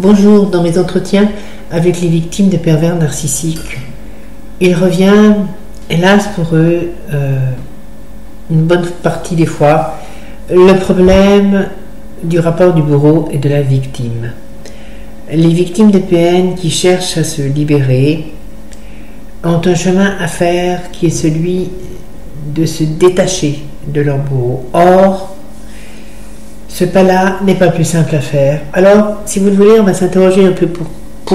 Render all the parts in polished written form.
Bonjour, dans mes entretiens avec les victimes de pervers narcissiques, il revient, hélas pour eux, une bonne partie des fois, le problème du rapport du bourreau et de la victime. Les victimes de PN qui cherchent à se libérer ont un chemin à faire qui est celui de se détacher de leur bourreau. Or, ce pas-là n'est pas plus simple à faire. Alors, si vous le voulez, on va s'interroger un peu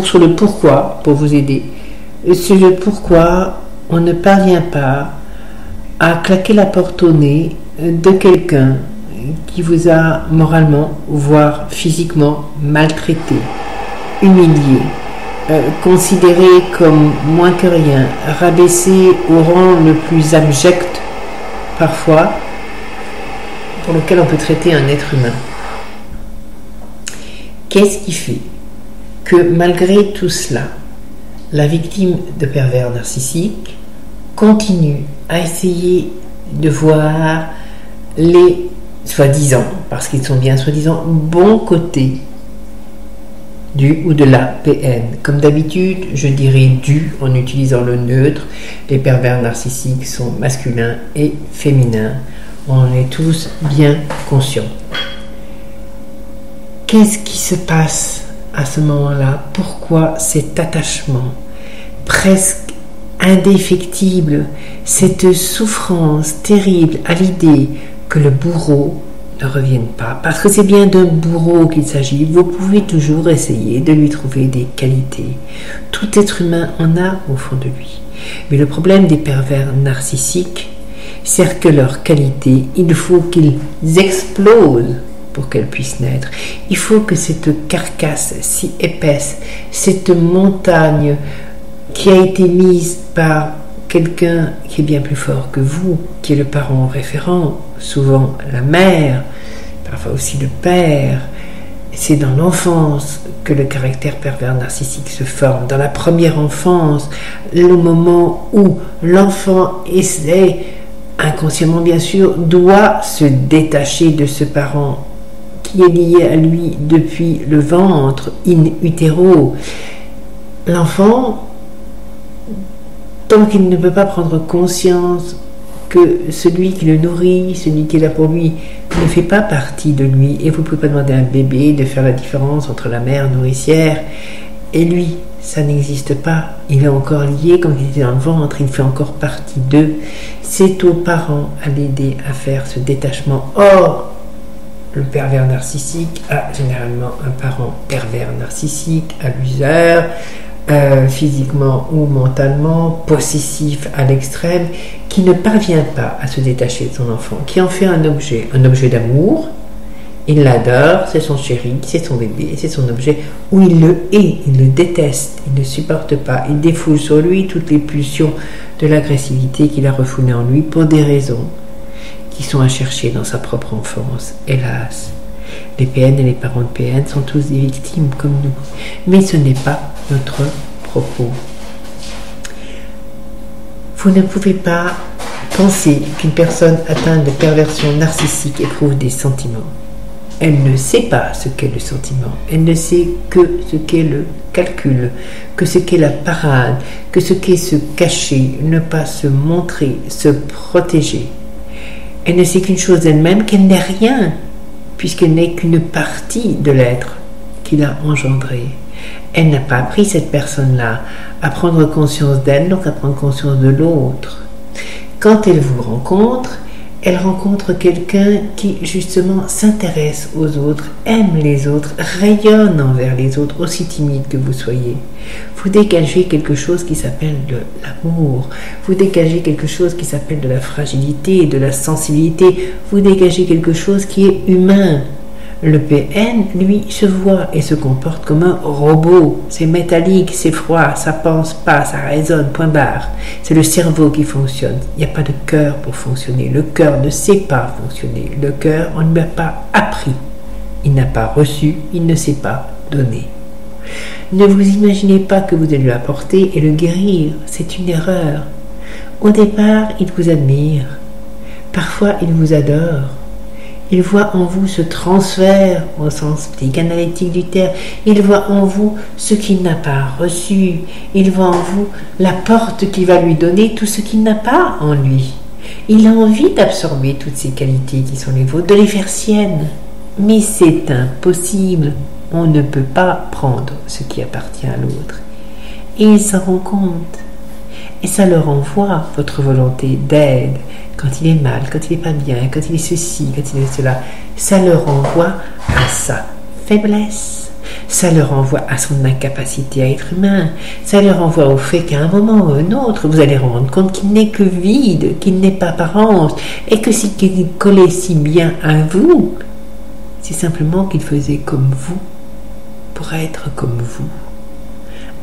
sur le pourquoi, pour vous aider. Sur le pourquoi on ne parvient pas à claquer la porte au nez de quelqu'un qui vous a moralement, voire physiquement maltraité, humilié, considéré comme moins que rien, rabaissé au rang le plus abject parfois, pour lequel on peut traiter un être humain. Qu'est-ce qui fait que malgré tout cela, la victime de pervers narcissique continue à essayer de voir les soi-disant, parce qu'ils sont bien soi-disant, bons côtés du ou de la PN. Comme d'habitude, je dirais du en utilisant le neutre. Les pervers narcissiques sont masculins et féminins. On en est tous bien conscients. Qu'est-ce qui se passe à ce moment-là? Pourquoi cet attachement presque indéfectible, cette souffrance terrible à l'idée que le bourreau ne revienne pas? Parce que c'est bien d'un bourreau qu'il s'agit. Vous pouvez toujours essayer de lui trouver des qualités. Tout être humain en a au fond de lui. Mais le problème des pervers narcissiques, c'est que leurs qualités, il faut qu'ils explosent pour qu'elles puissent naître. Il faut que cette carcasse si épaisse, cette montagne qui a été mise par quelqu'un qui est bien plus fort que vous, qui est le parent référent, souvent la mère, parfois aussi le père. C'est dans l'enfance que le caractère pervers narcissique se forme. Dans la première enfance, le moment où l'enfant essaie, inconsciemment bien sûr, doit se détacher de ce parent qui est lié à lui depuis le ventre, in utero. L'enfant, tant qu'il ne peut pas prendre conscience que celui qui le nourrit, celui qui est là pour lui, ne fait pas partie de lui, et vous ne pouvez pas demander à un bébé de faire la différence entre la mère nourricière et lui, ça n'existe pas. Il est encore lié, comme il était dans le ventre, il fait encore partie d'eux. C'est aux parents à l'aider à faire ce détachement. Or, le pervers narcissique a généralement un parent pervers narcissique, abuseur, physiquement ou mentalement, possessif à l'extrême, qui ne parvient pas à se détacher de son enfant, qui en fait un objet d'amour. Il l'adore, c'est son chéri, c'est son bébé, c'est son objet, où il le hait, il le déteste, il ne supporte pas, il défoule sur lui toutes les pulsions de l'agressivité qu'il a refoulées en lui pour des raisons qui sont à chercher dans sa propre enfance, hélas. Les PN et les parents de PN sont tous des victimes comme nous, mais ce n'est pas notre propos. Vous ne pouvez pas penser qu'une personne atteinte de perversion narcissique éprouve des sentiments. Elle ne sait pas ce qu'est le sentiment, elle ne sait que ce qu'est le calcul, que ce qu'est la parade, que ce qu'est se cacher, ne pas se montrer, se protéger. Elle ne sait qu'une chose d'elle-même, qu'elle n'est rien, puisqu'elle n'est qu'une partie de l'être qui l'a engendré. Elle n'a pas appris, cette personne-là, à prendre conscience d'elle, donc à prendre conscience de l'autre. Quand elle vous rencontre, elle rencontre quelqu'un qui, justement, s'intéresse aux autres, aime les autres, rayonne envers les autres, aussi timide que vous soyez. Vous dégagez quelque chose qui s'appelle de l'amour. Vous dégagez quelque chose qui s'appelle de la fragilité, de la sensibilité. Vous dégagez quelque chose qui est humain. Le PN, lui, se voit et se comporte comme un robot. C'est métallique, c'est froid, ça pense pas, ça résonne, point barre. C'est le cerveau qui fonctionne. Il n'y a pas de cœur pour fonctionner. Le cœur ne sait pas fonctionner. Le cœur, on ne lui a pas appris. Il n'a pas reçu, il ne sait pas donner. Ne vous imaginez pas que vous allez lui apporter et le guérir. C'est une erreur. Au départ, il vous admire. Parfois, il vous adore. Il voit en vous ce transfert au sens psychanalytique du terme. Il voit en vous ce qu'il n'a pas reçu. Il voit en vous la porte qui va lui donner tout ce qu'il n'a pas en lui. Il a envie d'absorber toutes ces qualités qui sont les vôtres, de les faire siennes. Mais c'est impossible. On ne peut pas prendre ce qui appartient à l'autre. Et il s'en rend compte. Et ça leur envoie votre volonté d'aide quand il est mal, quand il n'est pas bien, quand il est ceci, quand il est cela. Ça leur renvoie à sa faiblesse. Ça leur renvoie à son incapacité à être humain. Ça leur renvoie au fait qu'à un moment ou à un autre, vous allez rendre compte qu'il n'est que vide, qu'il n'est pas apparence, et que si qu'il collait si bien à vous, c'est simplement qu'il faisait comme vous, pour être comme vous.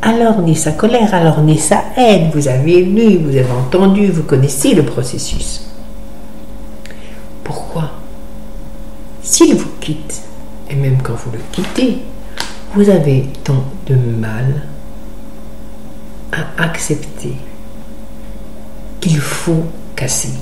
Alors naît sa colère, alors naît sa haine. Vous avez lu, vous avez entendu, vous connaissez le processus. Pourquoi? S'il vous quitte, et même quand vous le quittez, vous avez tant de mal à accepter qu'il faut casser.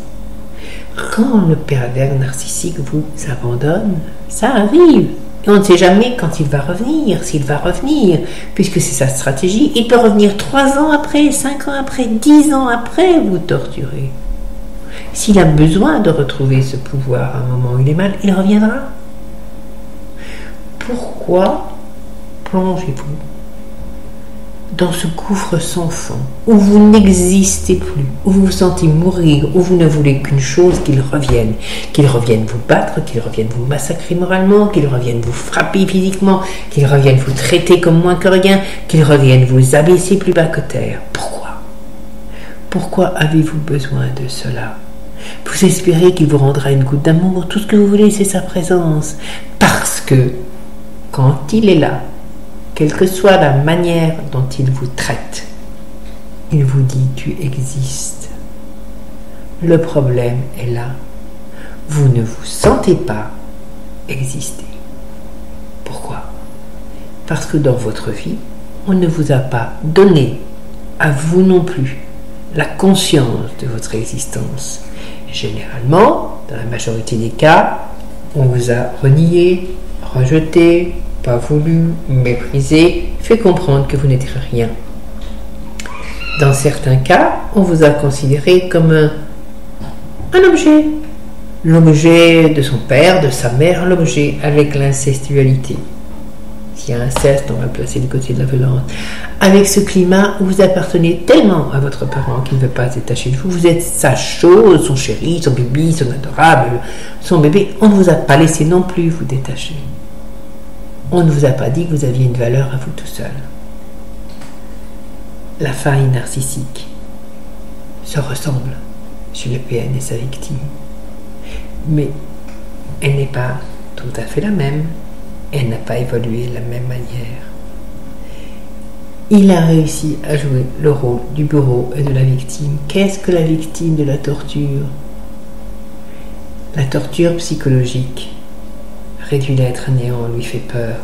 Quand le pervers narcissique vous abandonne, ça arrive. Et on ne sait jamais quand il va revenir, s'il va revenir, puisque c'est sa stratégie. Il peut revenir 3 ans après, 5 ans après, 10 ans après vous torturer. S'il a besoin de retrouver ce pouvoir à un moment où il est mal, il reviendra. Pourquoi plongez-vous dans ce gouffre sans fond, où vous n'existez plus, où vous vous sentez mourir, où vous ne voulez qu'une chose, qu'il revienne vous battre, qu'il revienne vous massacrer moralement, qu'il revienne vous frapper physiquement, qu'il revienne vous traiter comme moins que rien, qu'il revienne vous abaisser plus bas que terre. Pourquoi avez-vous besoin de cela? Vous espérez qu'il vous rendra une goutte d'amour, tout ce que vous voulez, c'est sa présence, parce que quand il est là, quelle que soit la manière dont il vous traite, il vous dit « tu existes ». Le problème est là. Vous ne vous sentez pas exister. Pourquoi? Parce que dans votre vie, on ne vous a pas donné, à vous non plus, la conscience de votre existence. Généralement, dans la majorité des cas, on vous a renié, rejeté, pas voulu, méprisé, fait comprendre que vous n'êtes rien. Dans certains cas, on vous a considéré comme un objet. L'objet de son père, de sa mère, l'objet avec l'incestualité. S'il y a inceste, on va le placer du côté de la violence. Avec ce climat où vous appartenez tellement à votre parent qu'il ne veut pas se détacher de vous, vous êtes sa chose, son chéri, son bébé, son adorable, son bébé. On ne vous a pas laissé non plus vous détacher. On ne vous a pas dit que vous aviez une valeur à vous tout seul. La faille narcissique se ressemble chez le PN et sa victime. Mais elle n'est pas tout à fait la même. Elle n'a pas évolué de la même manière. Il a réussi à jouer le rôle du bourreau et de la victime. Qu'est-ce que la victime de la torture? La torture psychologique réduit l'être à néant, lui fait peur.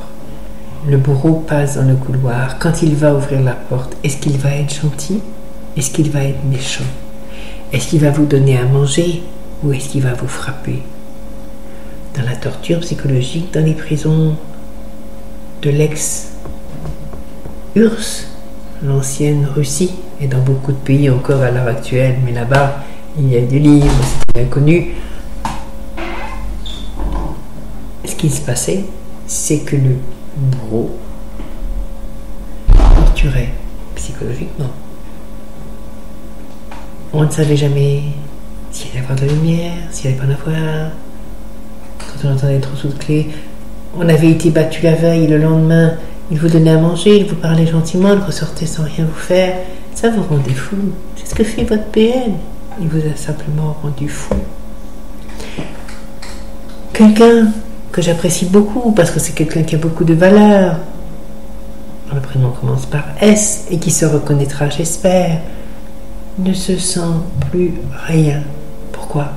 Le bourreau passe dans le couloir. Quand il va ouvrir la porte, est-ce qu'il va être gentil? Est-ce qu'il va être méchant? Est-ce qu'il va vous donner à manger? Ou est-ce qu'il va vous frapper? Dans la torture psychologique, dans les prisons de l'ex-URSS, l'ancienne Russie, et dans beaucoup de pays encore à l'heure actuelle, mais là-bas, il y a des livres, c'est bien connu. Ce qui se passait, c'est que le bourreau torturait psychologiquement. On ne savait jamais s'il allait y avoir de la lumière, s'il allait pas en avoir. Quand on entendait trop sous de clé, on avait été battu la veille, et le lendemain, il vous donnait à manger, il vous parlait gentiment, il ressortait sans rien vous faire. Ça vous rendait fou. C'est ce que fait votre PN. Il vous a simplement rendu fou. Quelqu'un que j'apprécie beaucoup, parce que c'est quelqu'un qui a beaucoup de valeur, le prénom commence par S, et qui se reconnaîtra, j'espère, ne se sent plus rien. Pourquoi?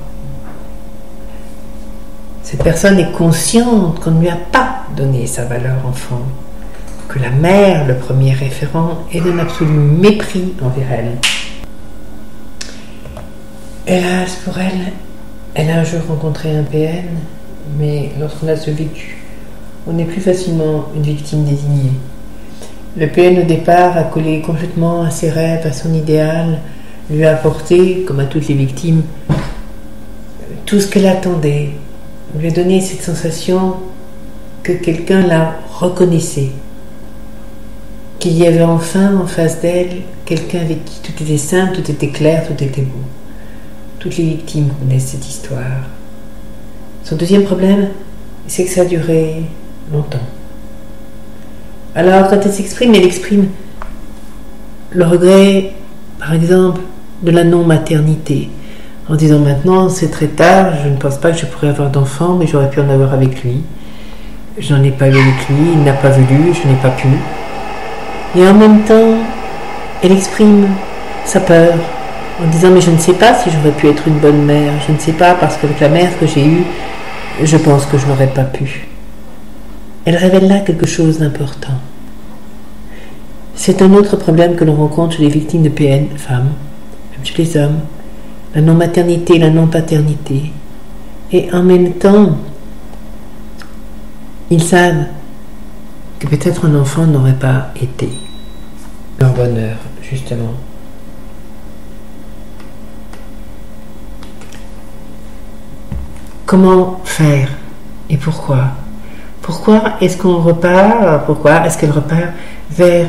Cette personne est consciente qu'on ne lui a pas donné sa valeur enfant, que la mère, le premier référent, est d'un absolu mépris envers elle. Hélas pour elle, elle a un jour rencontré un PN mais lorsqu'on a ce vécu, on est plus facilement une victime désignée. Le PN au départ a collé complètement à ses rêves, à son idéal, lui a apporté, comme à toutes les victimes, tout ce qu'elle attendait, lui a donné cette sensation que quelqu'un la reconnaissait, qu'il y avait enfin en face d'elle quelqu'un avec qui tout était simple, tout était clair, tout était beau. Toutes les victimes connaissent cette histoire. Son deuxième problème, c'est que ça a duré longtemps. Alors, quand elle exprime le regret, par exemple, de la non-maternité, en disant maintenant, c'est très tard, je ne pense pas que je pourrais avoir d'enfant, mais j'aurais pu en avoir avec lui. Je n'en ai pas eu avec lui, il n'a pas voulu, je n'ai pas pu. Et en même temps, elle exprime sa peur, en disant mais je ne sais pas si j'aurais pu être une bonne mère, je ne sais pas parce qu'avec la mère que j'ai eue, je pense que je n'aurais pas pu. Elle révèle là quelque chose d'important. C'est un autre problème que l'on rencontre chez les victimes de PN, femmes, même chez les hommes, la non-maternité, la non-paternité. Et en même temps, ils savent que peut-être un enfant n'aurait pas été leur bonheur, justement. Comment faire et pourquoi? Pourquoi est-ce qu'on repart? Pourquoi est-ce qu'elle repart vers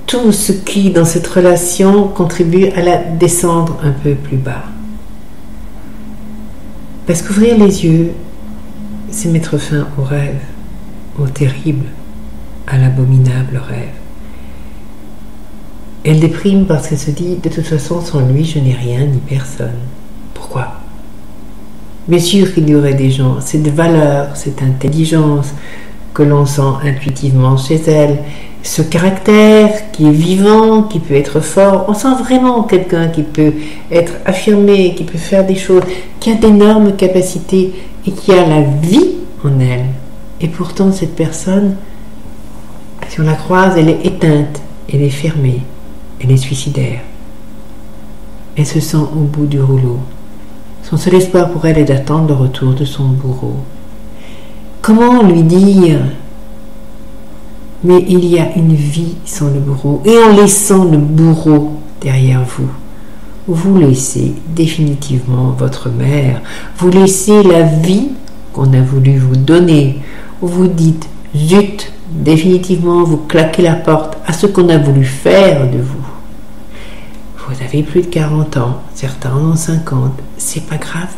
tout ce qui, dans cette relation, contribue à la descendre un peu plus bas? Parce qu'ouvrir les yeux, c'est mettre fin au rêve, au terrible, à l'abominable rêve. Elle déprime parce qu'elle se dit, de toute façon, sans lui, je n'ai rien ni personne. Pourquoi? Bien sûr qu'il y aurait des gens, cette valeur, cette intelligence que l'on sent intuitivement chez elle, ce caractère qui est vivant, qui peut être fort, on sent vraiment quelqu'un qui peut être affirmé, qui peut faire des choses, qui a d'énormes capacités et qui a la vie en elle. Et pourtant cette personne, si on la croise, elle est éteinte, elle est fermée, elle est suicidaire. Elle se sent au bout du rouleau. Son seul espoir pour elle est d'attendre le retour de son bourreau. Comment lui dire? Mais il y a une vie sans le bourreau. Et en laissant le bourreau derrière vous, vous laissez définitivement votre mère. Vous laissez la vie qu'on a voulu vous donner. Vous dites, zut, définitivement vous claquez la porte à ce qu'on a voulu faire de vous. Vous avez plus de 40 ans, certains en ont 50, c'est pas grave.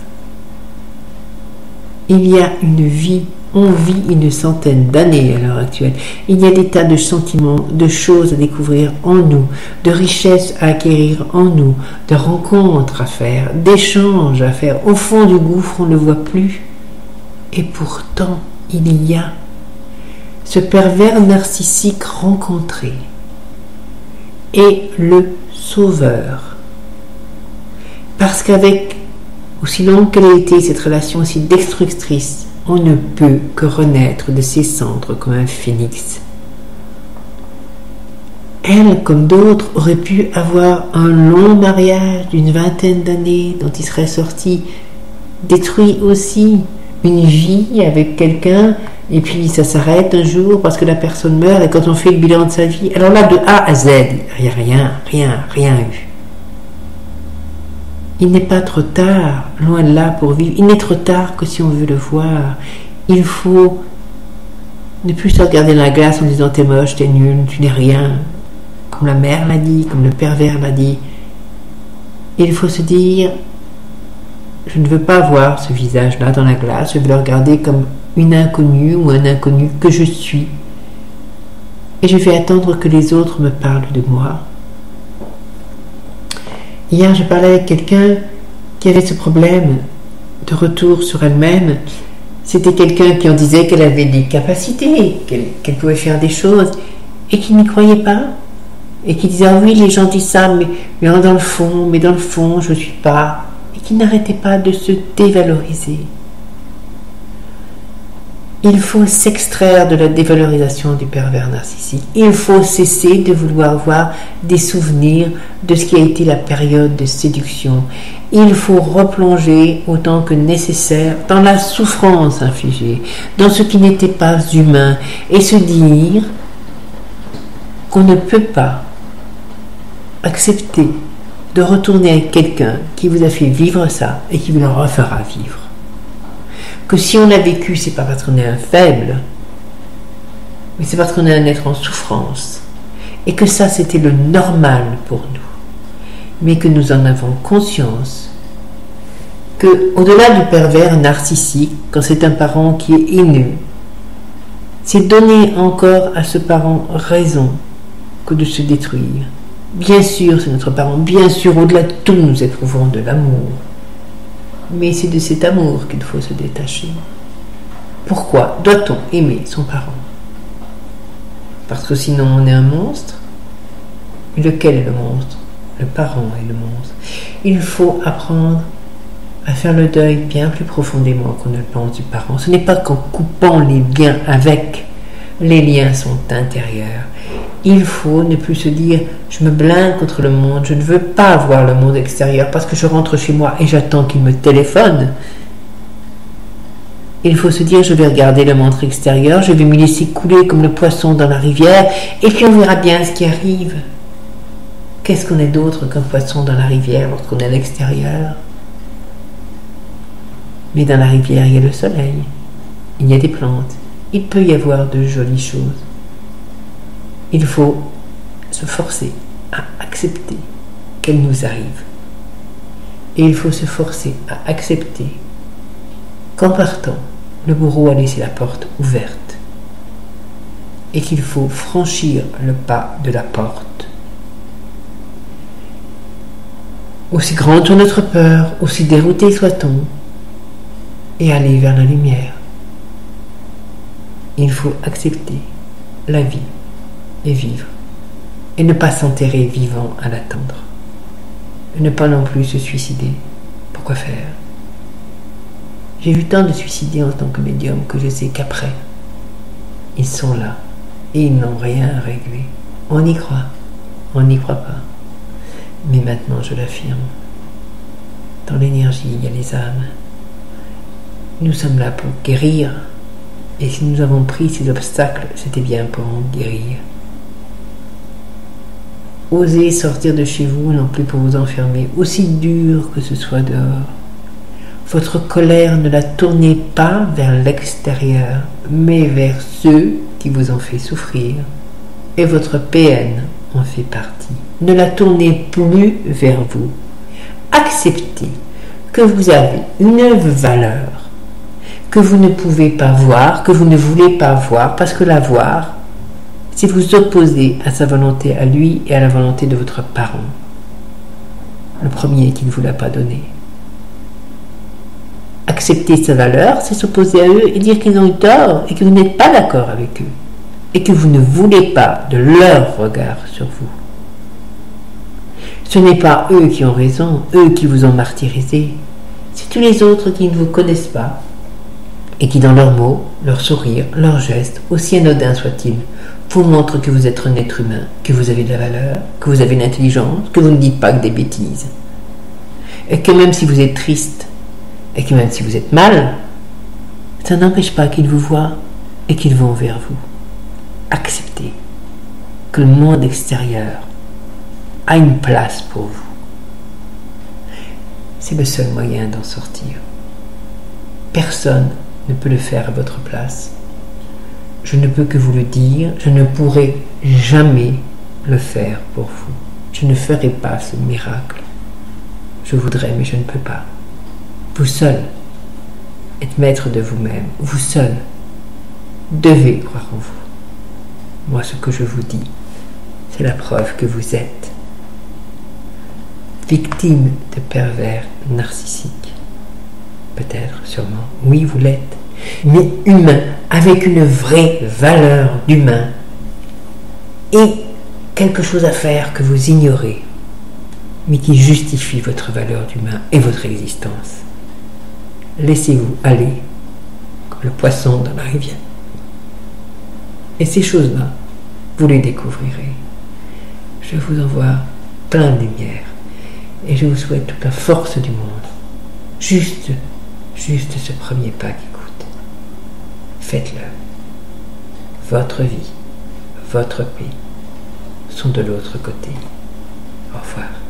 Il y a une vie, on vit une centaine d'années à l'heure actuelle. Il y a des tas de sentiments, de choses à découvrir en nous, de richesses à acquérir en nous, de rencontres à faire, d'échanges à faire. Au fond du gouffre, on ne le voit plus. Et pourtant, il y a ce pervers narcissique rencontré et le sauveur. Parce qu'avec, aussi longue qu'elle a été, cette relation aussi destructrice, on ne peut que renaître de ses cendres comme un phénix. Elle, comme d'autres, aurait pu avoir un long mariage d'une vingtaine d'années dont il serait sorti détruit aussi, une vie avec quelqu'un, et puis ça s'arrête un jour parce que la personne meurt, et quand on fait le bilan de sa vie, alors là, de A à Z, il n'y a rien eu. Il n'est pas trop tard, loin de là, pour vivre. Il n'est trop tard que si on veut le voir. Il faut ne plus se regarder dans la glace en disant t'es moche, t'es nul, tu n'es rien. Comme la mère l'a dit, comme le pervers l'a dit. Il faut se dire je ne veux pas voir ce visage-là dans la glace, je veux le regarder comme une inconnue ou un inconnu que je suis. Et je vais attendre que les autres me parlent de moi. Hier, je parlais avec quelqu'un qui avait ce problème de retour sur elle-même. C'était quelqu'un qui en disait qu'elle avait des capacités, qu'elle pouvait faire des choses, et qui n'y croyait pas. Et qui disait, ah oui, les gens disent ça, mais dans le fond, je ne suis pas. Et qui n'arrêtait pas de se dévaloriser. Il faut s'extraire de la dévalorisation du pervers narcissique. Il faut cesser de vouloir voir des souvenirs de ce qui a été la période de séduction. Il faut replonger autant que nécessaire dans la souffrance infligée, dans ce qui n'était pas humain, et se dire qu'on ne peut pas accepter de retourner avec quelqu'un qui vous a fait vivre ça et qui vous le refera vivre. Que si on a vécu, c'est pas parce qu'on est un faible, mais c'est parce qu'on est un être en souffrance, et que ça c'était le normal pour nous, mais que nous en avons conscience, que au-delà du pervers narcissique, quand c'est un parent qui est haineux, c'est donner encore à ce parent raison que de se détruire. Bien sûr, c'est notre parent, bien sûr, au-delà de tout, nous éprouvons de l'amour. Mais c'est de cet amour qu'il faut se détacher. Pourquoi doit-on aimer son parent? Parce que sinon on est un monstre. Lequel est le monstre? Le parent est le monstre. Il faut apprendre à faire le deuil bien plus profondément qu'on ne le pense du parent. Ce n'est pas qu'en coupant les liens avec, les liens sont intérieurs. Il faut ne plus se dire « je me blinde contre le monde, je ne veux pas voir le monde extérieur parce que je rentre chez moi et j'attends qu'il me téléphone ». Il faut se dire « je vais regarder le monde extérieur, je vais me laisser couler comme le poisson dans la rivière et puis on verra bien ce qui arrive ». Qu'est-ce qu'on est d'autre qu'un poisson dans la rivière lorsqu'on est à l'extérieur? Mais dans la rivière, il y a le soleil, il y a des plantes, il peut y avoir de jolies choses. Il faut se forcer à accepter qu'elle nous arrive. Et il faut se forcer à accepter qu'en partant, le bourreau a laissé la porte ouverte et qu'il faut franchir le pas de la porte. Aussi grande soit notre peur, aussi dérouté soit-on, et aller vers la lumière. Il faut accepter la vie et vivre, et ne pas s'enterrer vivant à l'attendre, et ne pas non plus se suicider. Pourquoi faire? J'ai vu tant de suicider en tant que médium que je sais qu'après, ils sont là, et ils n'ont rien à régler. On y croit, on n'y croit pas, mais maintenant je l'affirme, dans l'énergie il y a les âmes. Nous sommes là pour guérir, et si nous avons pris ces obstacles, c'était bien pour en guérir. Osez sortir de chez vous, non plus pour vous enfermer, aussi dur que ce soit dehors. Votre colère, ne la tournez pas vers l'extérieur, mais vers ceux qui vous ont fait souffrir. Et votre PN en fait partie. Ne la tournez plus vers vous. Acceptez que vous avez une valeur que vous ne pouvez pas voir, que vous ne voulez pas voir, parce que la voir, c'est vous opposer à sa volonté à lui et à la volonté de votre parent. Le premier qui ne vous l'a pas donné. Accepter sa valeur, c'est s'opposer à eux et dire qu'ils ont eu tort et que vous n'êtes pas d'accord avec eux et que vous ne voulez pas de leur regard sur vous. Ce n'est pas eux qui ont raison, eux qui vous ont martyrisé, c'est tous les autres qui ne vous connaissent pas et qui dans leurs mots, leurs sourires, leurs gestes, aussi anodins soient-ils, vous montrent que vous êtes un être humain, que vous avez de la valeur, que vous avez de l'intelligence, que vous ne dites pas que des bêtises. Et que même si vous êtes triste, et que même si vous êtes mal, ça n'empêche pas qu'ils vous voient et qu'ils vont vers vous. Acceptez que le monde extérieur a une place pour vous. C'est le seul moyen d'en sortir. Personne ne peut le faire à votre place. Je ne peux que vous le dire, je ne pourrai jamais le faire pour vous. Je ne ferai pas ce miracle. Je voudrais, mais je ne peux pas. Vous seul êtes maître de vous-même. Vous seul devez croire en vous. Moi, ce que je vous dis, c'est la preuve que vous êtes victime de pervers narcissiques. Peut-être, sûrement. Oui, vous l'êtes. Mais humain, avec une vraie valeur d'humain. Et quelque chose à faire que vous ignorez, mais qui justifie votre valeur d'humain et votre existence. Laissez-vous aller le poisson dans la rivière. Et ces choses-là, vous les découvrirez. Je vous envoie plein de lumière et je vous souhaite toute la force du monde. Juste ce premier pas qui coûte. Faites-le. Votre vie, votre paix sont de l'autre côté. Au revoir.